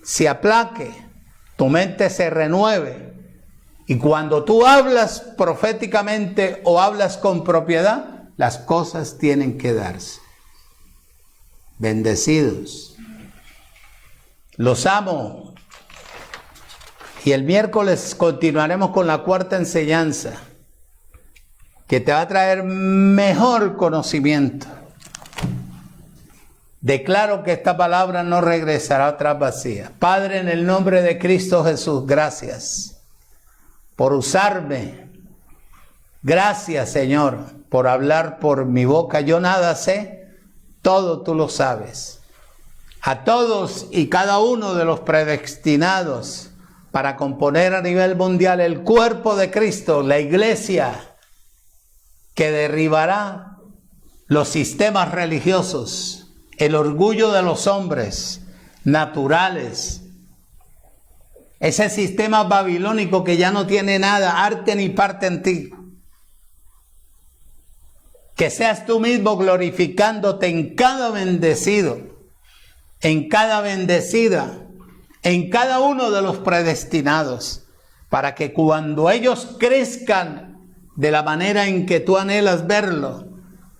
se aplaque, tu mente se renueve, y cuando tú hablas proféticamente o hablas con propiedad, las cosas tienen que darse. Bendecidos. Los amo. Y el miércoles continuaremos con la cuarta enseñanza, que te va a traer mejor conocimiento. Declaro que esta palabra no regresará atrás vacía. Padre, en el nombre de Cristo Jesús, gracias por usarme. Gracias, Señor, por hablar por mi boca. Yo nada sé, todo tú lo sabes. A todos y cada uno de los predestinados para componer a nivel mundial el cuerpo de Cristo, la iglesia, que derribará los sistemas religiosos, el orgullo de los hombres naturales, ese sistema babilónico que ya no tiene nada, arte ni parte en ti. Que seas tú mismo glorificándote en cada bendecido, en cada bendecida, en cada uno de los predestinados, para que cuando ellos crezcan de la manera en que tú anhelas verlo,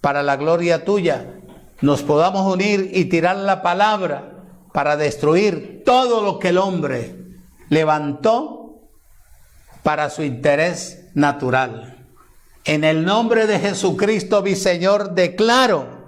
para la gloria tuya, nos podamos unir y tirar la palabra para destruir todo lo que el hombre levantó para su interés natural. En el nombre de Jesucristo, mi Señor, declaro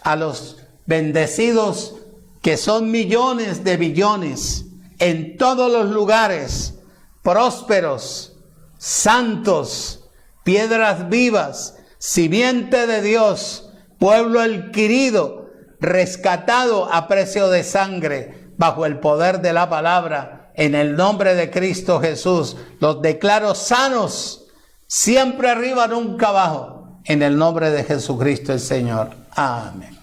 a los bendecidos, que son millones de billones, en todos los lugares, prósperos, santos, piedras vivas, simiente de Dios, pueblo adquirido, rescatado a precio de sangre, bajo el poder de la palabra, en el nombre de Cristo Jesús. Los declaro sanos, siempre arriba, nunca abajo, en el nombre de Jesucristo el Señor. Amén.